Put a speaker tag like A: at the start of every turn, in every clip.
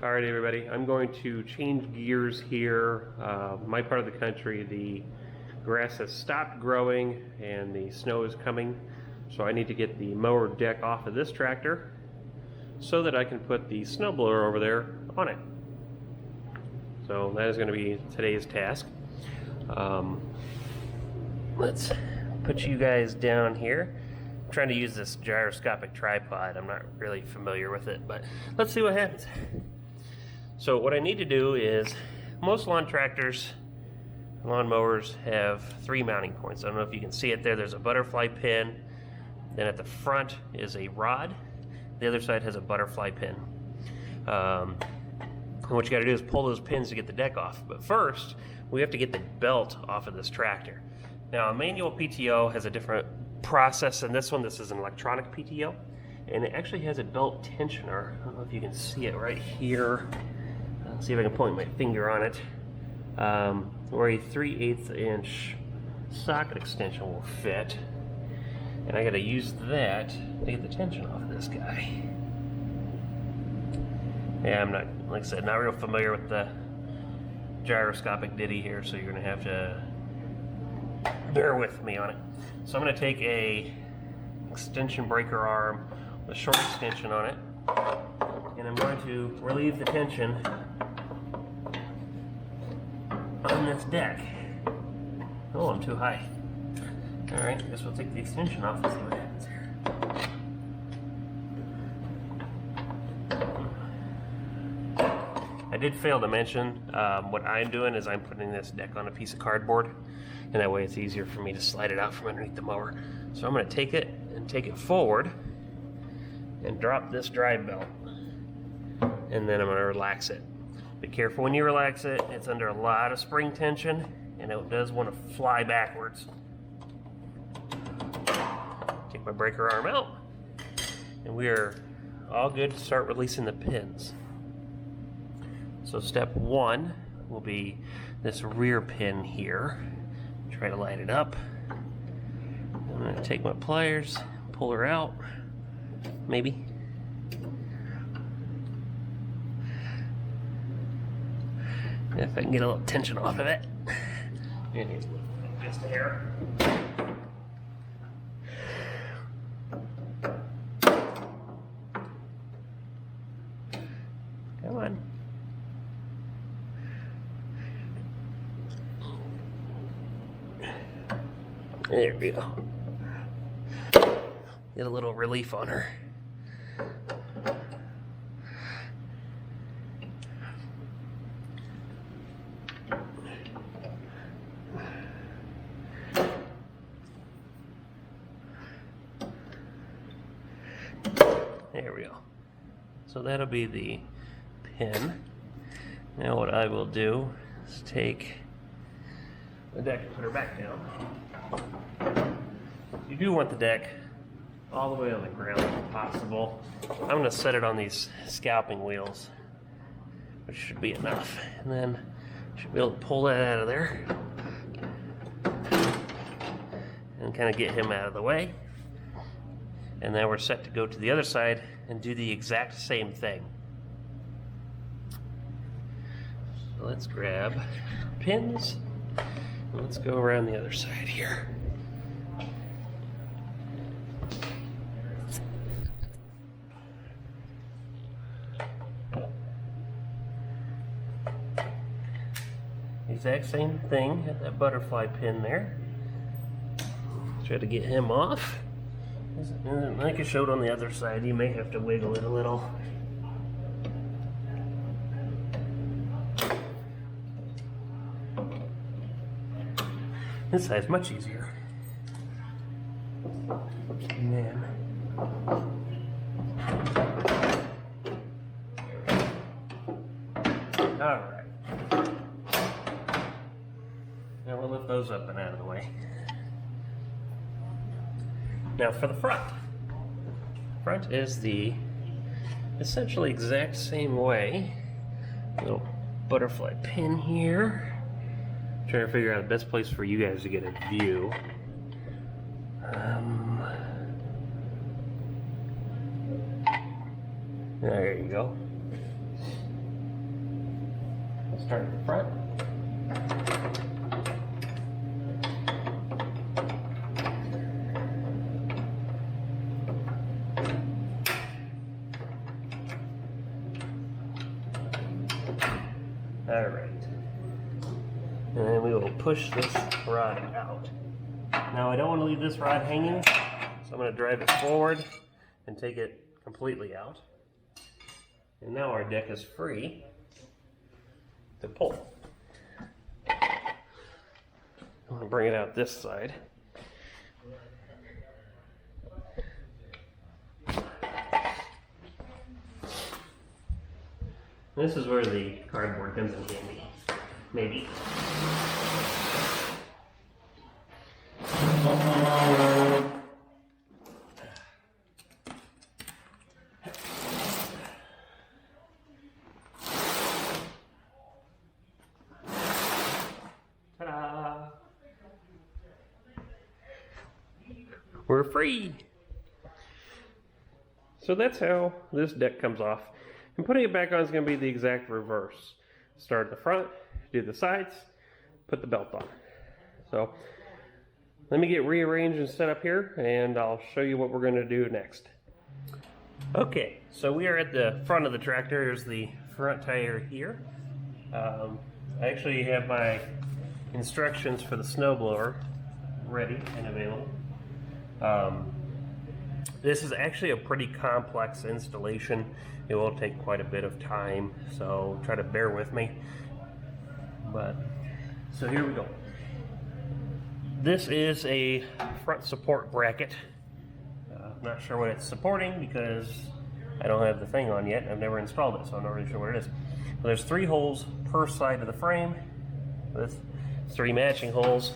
A: Alright everybody, I'm going to change gears here. My part of the country, the grass has stopped growing and the snow is coming, so I need to get the mower deck off of this tractor so that I can put the snowblower over there on it. So that is going to be today's task. Let's put you guys down here. I'm trying to use this gyroscopic tripod. I'm not really familiar with it, but let's see what happens. So what I need to do is, most lawn tractors, lawn mowers have 3 mounting points. I don't know if you can see it there. There's a butterfly pin. Then at the front is a rod. The other side has a butterfly pin. And what you got to do is pull those pins to get the deck off. But first, we have to get the belt off of this tractor. Now, a manual PTO has a different process than this one. This is an electronic PTO, and it actually has a belt tensioner. I don't know if you can see it right here. Let's see if I can point my finger on it. Where a 3/8 inch socket extension will fit. And I gotta use that to get the tension off of this guy. Yeah, I'm not, like I said, not real familiar with the gyroscopic ditty here, so you're gonna have to bear with me on it. So I'm gonna take a extension breaker arm with a short extension on it, and I'm going to relieve the tension on this deck. Oh, I'm too high. Alright, I guess we'll take the extension off and see what happens here. I did fail to mention, what I'm doing is I'm putting this deck on a piece of cardboard, and that way it's easier for me to slide it out from underneath the mower. So I'm going to take it and take it forward and drop this drive belt, and then I'm going to relax it. Be careful when you relax it. It's under a lot of spring tension, and it does want to fly backwards. Take my breaker arm out, and we are all good to start releasing the pins. So step 1 will be this rear pin here. Try to light it up. I'm going to take my pliers, pull her out, maybe. If I can get a little tension off of it. Just a hair. Come on. There we go. Get a little relief on her. There we go. So that'll be the pin. Now what I will do is take the deck and put her back down. You do want the deck all the way on the ground if possible. I'm going to set it on these scalping wheels, which should be enough. And then should be able to pull that out of there and kind of get him out of the way. And then we're set to go to the other side and do the exact same thing. So let's grab pins and let's go around the other side here. Exact same thing, got that butterfly pin there. Try to get him off. And like I showed on the other side, you may have to wiggle it a little. This side's much easier. Man. Alright. Now we'll lift those up and out of the way. Now for the front. Front is the essentially exact same way. Little butterfly pin here. Trying to figure out the best place for you guys to get a view. There you go. We'll start at the front. Alright. And then we will push this rod out. Now I don't want to leave this rod hanging, so I'm going to drive it forward and take it completely out. And now our deck is free to pull. I'm going to bring it out this side. This is where the cardboard comes in handy, maybe. Ta-da! We're free! So that's how this deck comes off. And putting it back on is going to be the exact reverse. Start at the front, do the sides, put the belt on. So let me get rearranged and set up here, and I'll show you what we're going to do next. Okay, so we are at the front of the tractor. Here's the front tire here. I actually have my instructions for the snowblower ready and available. This is actually a pretty complex installation. It will take quite a bit of time, so try to bear with me. So here we go. This is a front support bracket. I'm not sure what it's supporting because I don't have the thing on yet. I've never installed it, so I'm not really sure what it is. But there's 3 holes per side of the frame with 3 matching holes.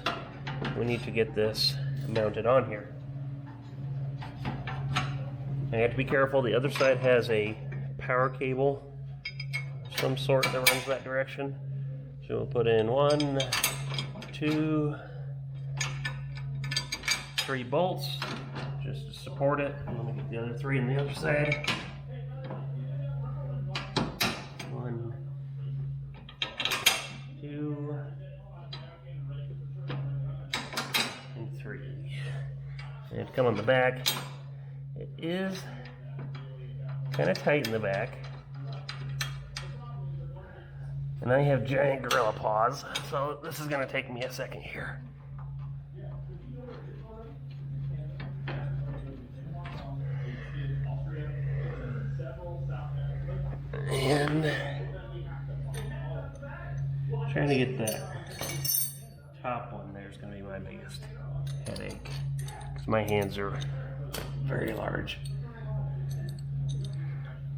A: We need to get this mounted on here. I have to be careful. The other side has a power cable of some sort that runs that direction. So we'll put in 1, 2, 3 bolts just to support it. And let me get the other 3 on the other side. 1, 2, and 3. And come on the back. It is kind of tight in the back. And I have giant gorilla paws, so this is going to take me a second here. And trying to get that top one there is going to be my biggest headache because my hands are very large.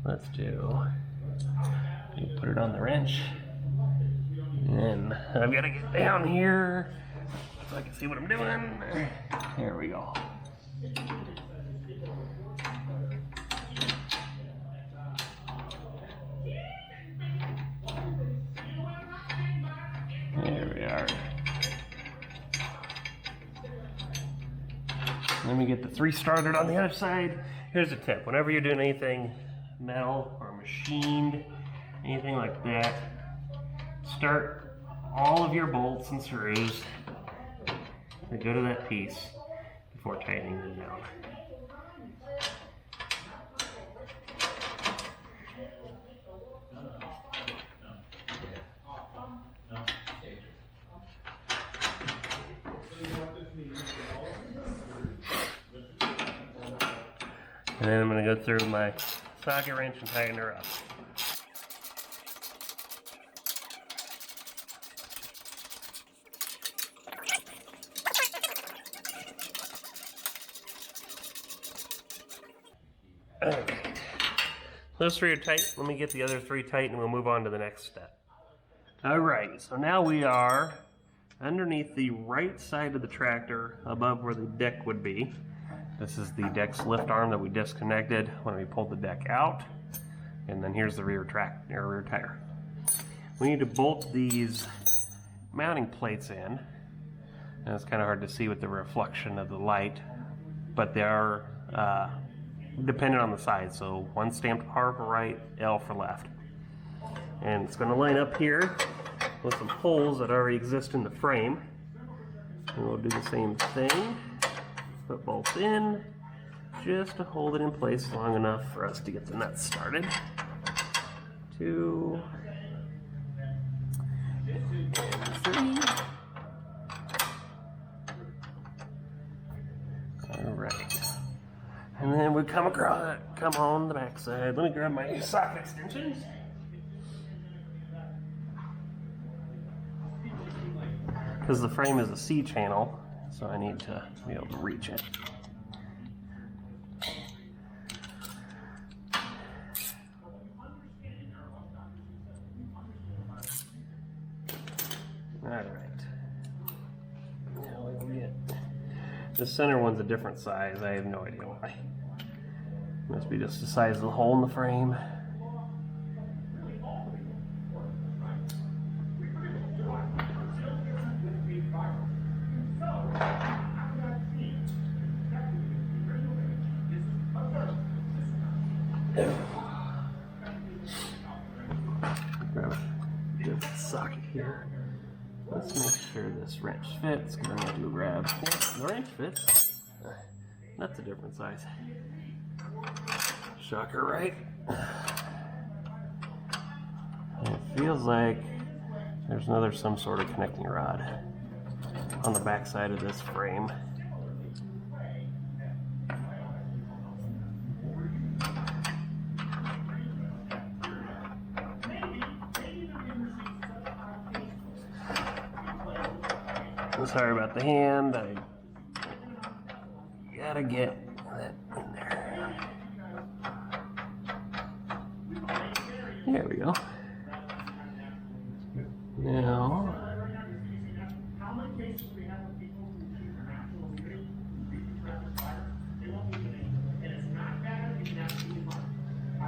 A: Let's put it on the wrench. And I've got to get down here so I can see what I'm doing. There we go. There we are. Let me get the 3 started on the other side. Here's a tip. Whenever you're doing anything metal or machined, anything like that, start all of your bolts and screws that go to that piece before tightening them down. And then I'm going to go through my socket wrench and tighten her up. Alright, those 3 are tight. Let me get the other 3 tight and we'll move on to the next step. Alright, so now we are underneath the right side of the tractor above where the deck would be. This is the deck's lift arm that we disconnected when we pulled the deck out. And then here's the rear tire. We need to bolt these mounting plates in. And it's kind of hard to see with the reflection of the light, but they are dependent on the side. So one stamped R for right, L for left. And it's going to line up here with some holes that already exist in the frame. And we'll do the same thing. Put both in, just to hold it in place long enough for us to get the nuts started. 2 and 3. All right. And then we come on the back side. Let me grab my socket extensions. Because the frame is a C channel, so I need to be able to reach it. Alright. Now we will get the center one's a different size. I have no idea why. Must be just the size of the hole in the frame. Grab a good socket here. Let's make sure this wrench fits, because I'm going to grab. The wrench fits. That's a different size. Shocker, right? And it feels like there's some sort of connecting rod on the back side of this frame. Sorry about the hand. I gotta get that in there. There we go. Now,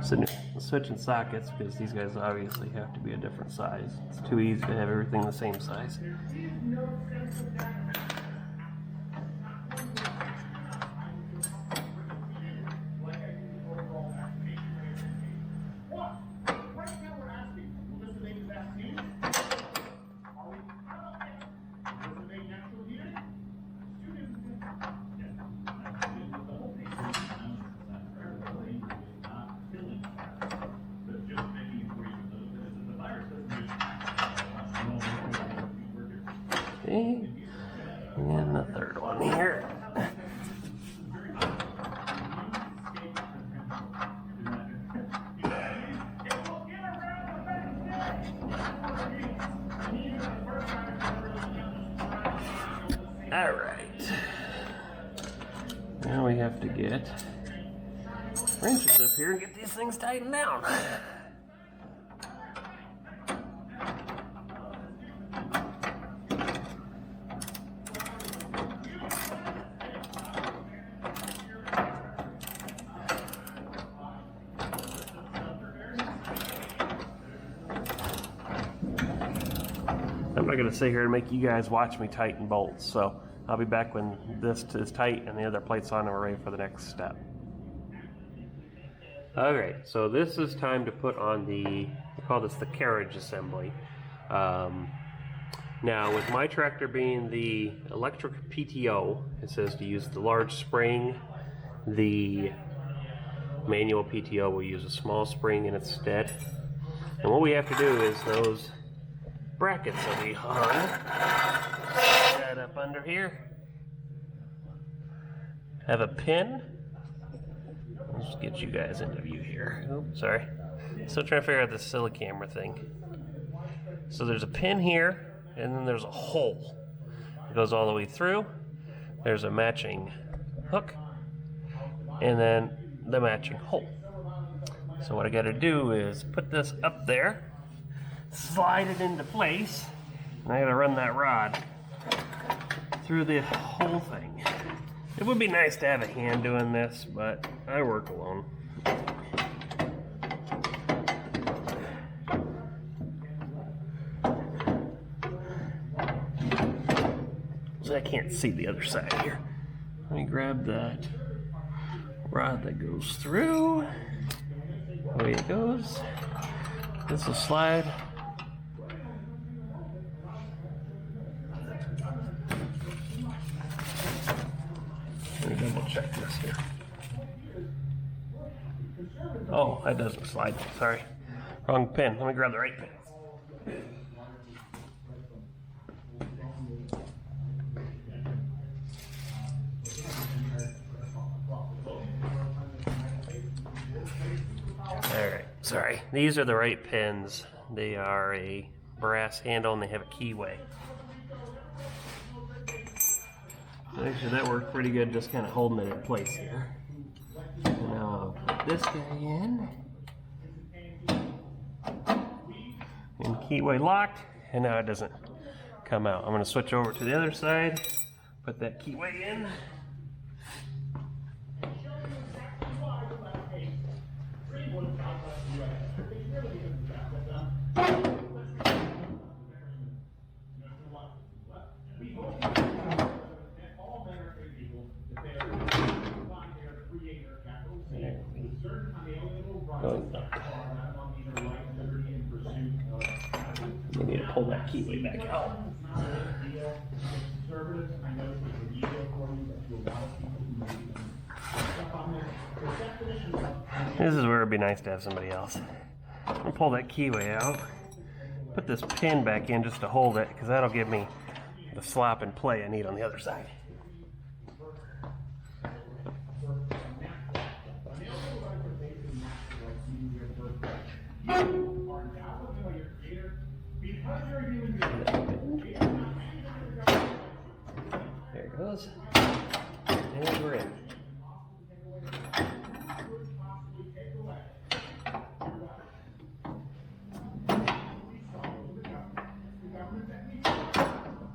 A: so switching sockets because these guys obviously have to be a different size. It's too easy to have everything the same size. Okay, and the third one here. All right. Now we have to get wrenches up here and get these things tightened down. I'm not going to sit here and make you guys watch me tighten bolts, so I'll be back when this is tight and the other plate's on and we're ready for the next step. Alright, so this is time to put on we call this the carriage assembly. Now with my tractor being the electric PTO, it says to use the large spring. The manual PTO will use a small spring in its stead. And what we have to do is those brackets that we hung that up under here have a pin. Let's get you guys into view here. Oops, sorry. Still trying to figure out this silly camera thing. So there's a pin here, and then there's a hole. It goes all the way through. There's a matching hook, and then the matching hole. So what I got to do is put this up there, slide it into place, and I got to run that rod through the whole thing. It would be nice to have a hand doing this, but I work alone. So I can't see the other side here. Let me grab that rod that goes through. Away it goes. This will slide that doesn't slide. Sorry. Wrong pin. Let me grab the right pin. Alright, sorry. These are the right pins. They are a brass handle and they have a keyway. Actually, that worked pretty good, just kind of holding it in place here. And now I'll put this guy in. And keyway locked, and now it doesn't come out. I'm going to switch over to the other side, put that keyway in. You need to pull that keyway back out. This is where it'd be nice to have somebody else. I'm gonna pull that keyway out, put this pin back in just to hold it, because that'll give me the slop and play I need on the other side. There it goes. And we're in.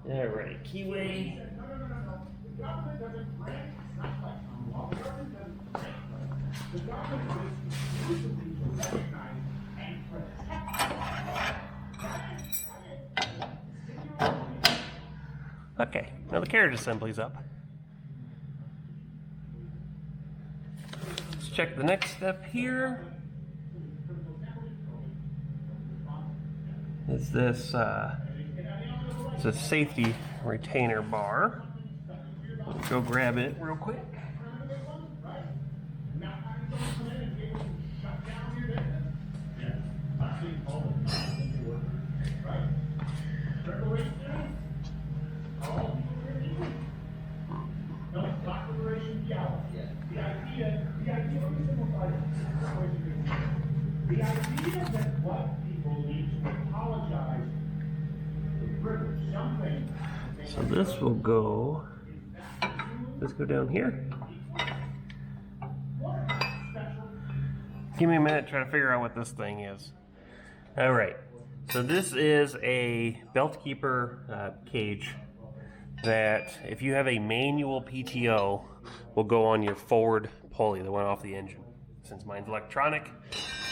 A: Alright, keyway. Okay, now the carriage assembly's up. Let's check the next step here. Is this it's a safety retainer bar. Let's go grab it real quick. So this will go, let's go down here. Give me a minute to try to figure out what this thing is. All right, so this is a belt keeper cage that if you have a manual PTO will go on your forward pulley that went off the engine. Since mine's electronic,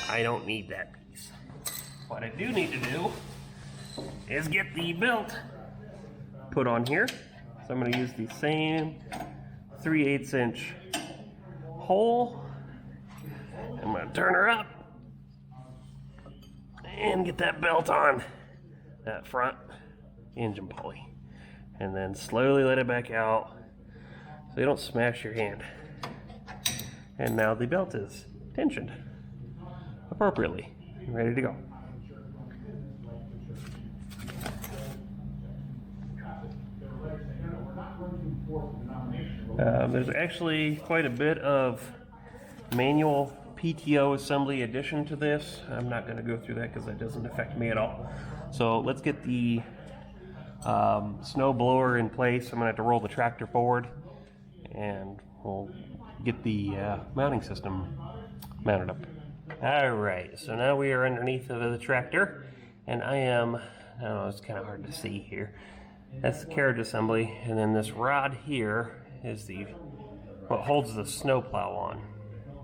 A: I don't need that piece. What I do need to do is get the belt put on here. So I'm going to use the same 3/8 inch hole. I'm going to turn her up and get that belt on that front engine pulley. And then slowly let it back out so you don't smash your hand. And now the belt is tensioned appropriately and ready to go. There's actually quite a bit of manual PTO assembly addition to this. I'm not going to go through that because that doesn't affect me at all. So let's get the Snowblower in place. I'm going to have to roll the tractor forward and we'll get the mounting system mounted up. Alright, so now we are underneath of the tractor and I don't know, it's kind of hard to see here. That's the carriage assembly, and then this rod here is what holds the snowplow on.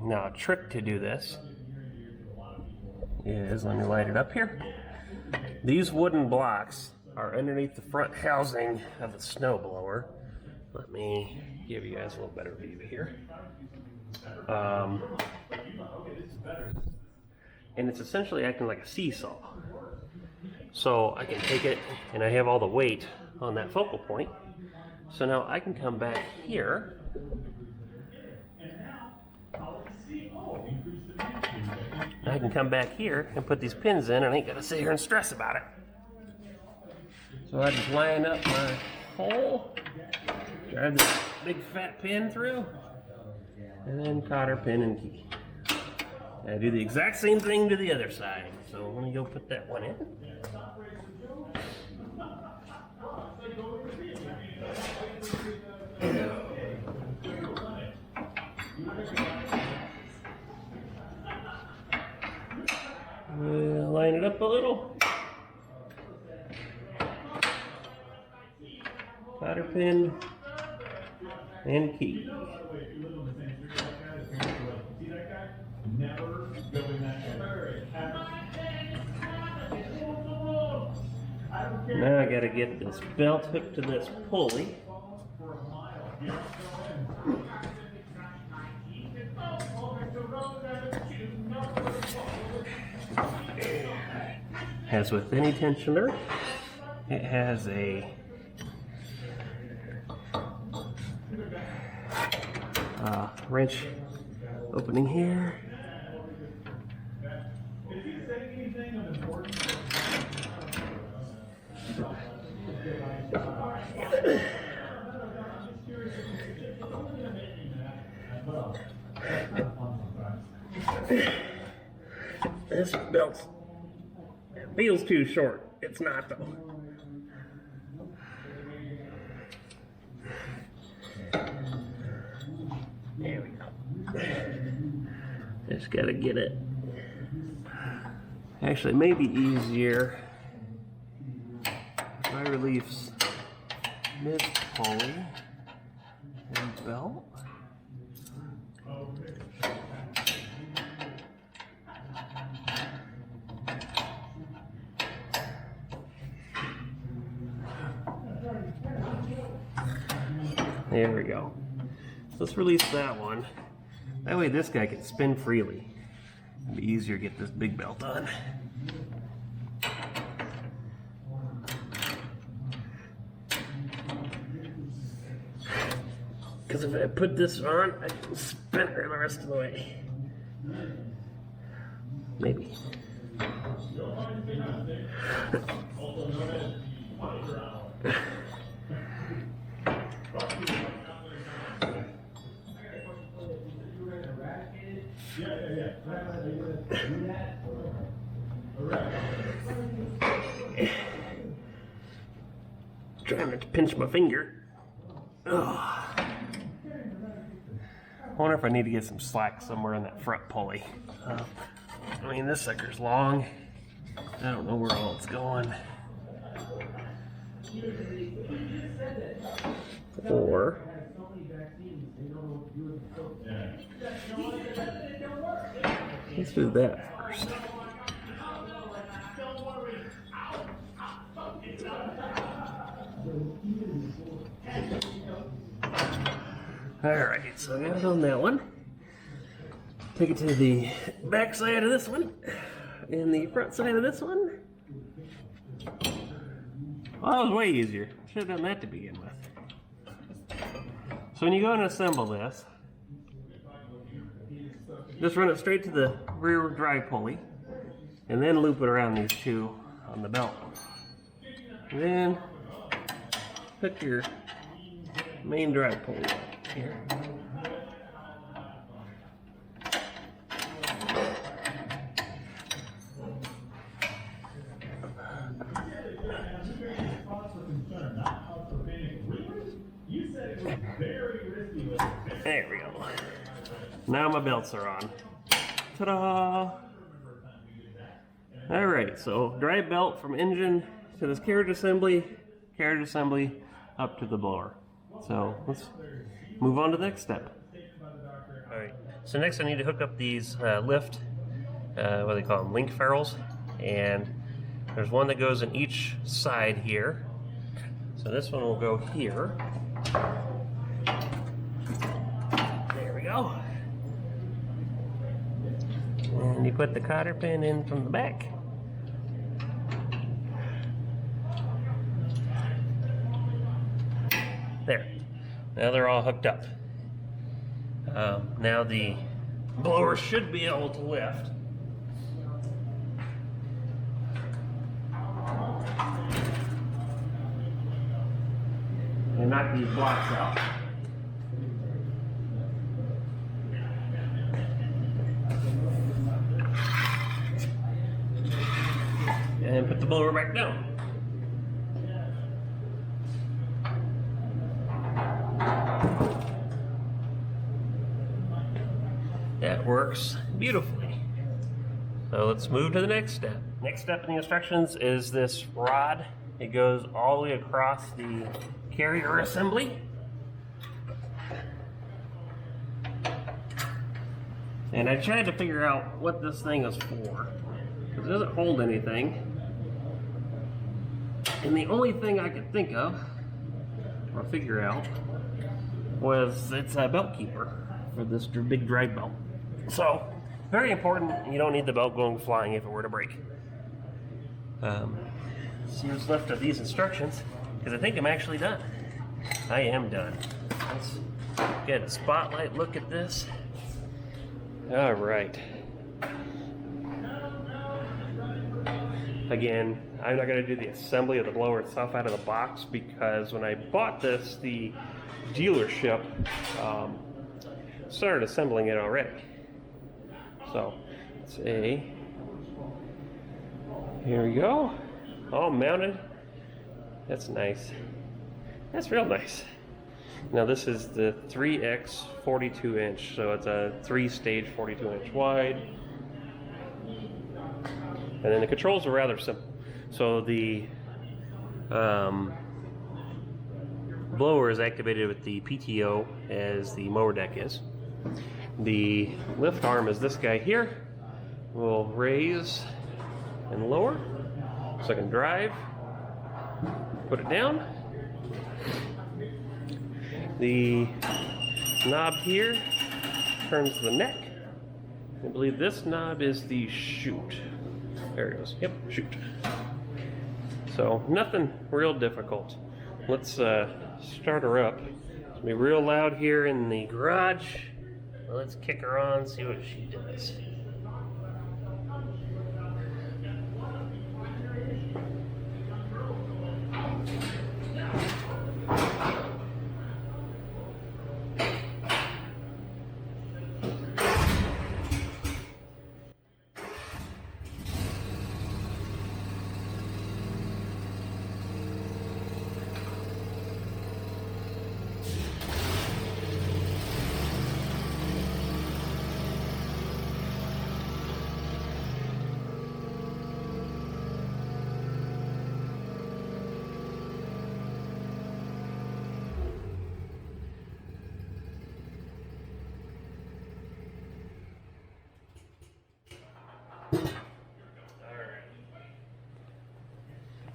A: Now a trick to do this is, let me light it up here. These wooden blocks are underneath the front housing of the snowblower. Let me give you guys a little better view here. And it's essentially acting like a seesaw. So I can take it, and I have all the weight on that focal point. So now I can come back here I can come back here and put these pins in, and I ain't gotta sit here and stress about it. So I just line up my hole, drive this big fat pin through, and then cotter pin and key. I do the exact same thing to the other side. So let me go put that one in. We'll line it up a little. Cotter pin and key. Now I gotta get this belt hooked to this pulley. As with any tensioner, it has a wrench opening here. This belt feels too short. It's not though. There we go. Just gotta get it. Actually, it may be easier if I release this pulley and belt. There we go. Let's release that one. That way this guy can spin freely. It'll be easier to get this big belt on. Because if I put this on, I can spin her the rest of the way. Maybe. Trying not to pinch my finger. Ugh. I wonder if I need to get some slack somewhere in that front pulley. I mean, this sucker's long. I don't know where all it's going. Or let's do that first. Alright, so I got it on that one. Take it to the back side of this one and the front side of this one. Well, that was way easier. Should have done that to begin with. So when you go and assemble this, just run it straight to the rear drive pulley and then loop it around these two on the belt. And then hook your main drive pulley up here. There we go. Now my belts are on. Ta-da! Alright, so drive belt from engine to this carriage assembly up to the blower. So let's move on to the next step. Alright, so next I need to hook up these lift, what do they call them, link ferrules. And there's one that goes in each side here. So this one will go here. There we go. And you put the cotter pin in from the back. There. Now they're all hooked up. Now the blower should be able to lift. knock these blocks out. And put the blower back down. That works beautifully. So let's move to the next step. Next step in the instructions is this rod. It goes all the way across the carrier assembly. And I tried to figure out what this thing is for, because it doesn't hold anything. And the only thing I could think of, or figure out, was it's a belt keeper for this big drive belt. So, very important. You don't need the belt going flying if it were to break. See what's left of these instructions, because I think I'm actually done. I am done. Let's get a spotlight look at this. All right. Again, I'm not going to do the assembly of the blower itself out of the box, because when I bought this, the dealership started assembling it already. So, let's see. Here we go. All mounted. That's nice. That's real nice. Now this is the 3X 42 inch, so it's a 3-stage 42 inch wide. And then the controls are rather simple. So the blower is activated with the PTO as the mower deck is. The lift arm is this guy here. We'll raise and lower so I can drive, put it down. The knob here turns the neck. I believe this knob is the chute. There it goes. Yep, chute. So nothing real difficult. Let's start her up. It's gonna be real loud here in the garage. Well, let's kick her on, see what she does.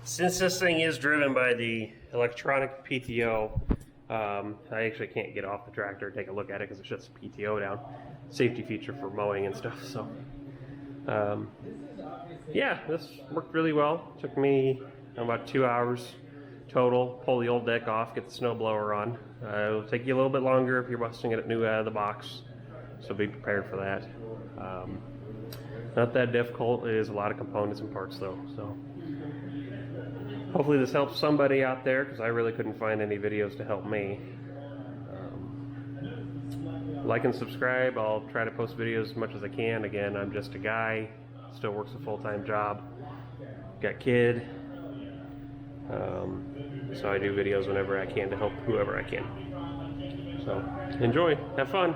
A: Since this thing is driven by the electronic PTO, I actually can't get off the tractor and take a look at it because it shuts the PTO down. Safety feature for mowing and stuff. So, yeah, this worked really well. Took me about 2 hours total. Pull the old deck off, get the snowblower on. It'll take you a little bit longer if you're busting it new out of the box, so be prepared for that. Not that difficult. It is a lot of components and parts though. So. Hopefully this helps somebody out there, because I really couldn't find any videos to help me. Like and subscribe. I'll try to post videos as much as I can. Again, I'm just a guy, still works a full-time job, got kid, so I do videos whenever I can to help whoever I can. So enjoy, have fun.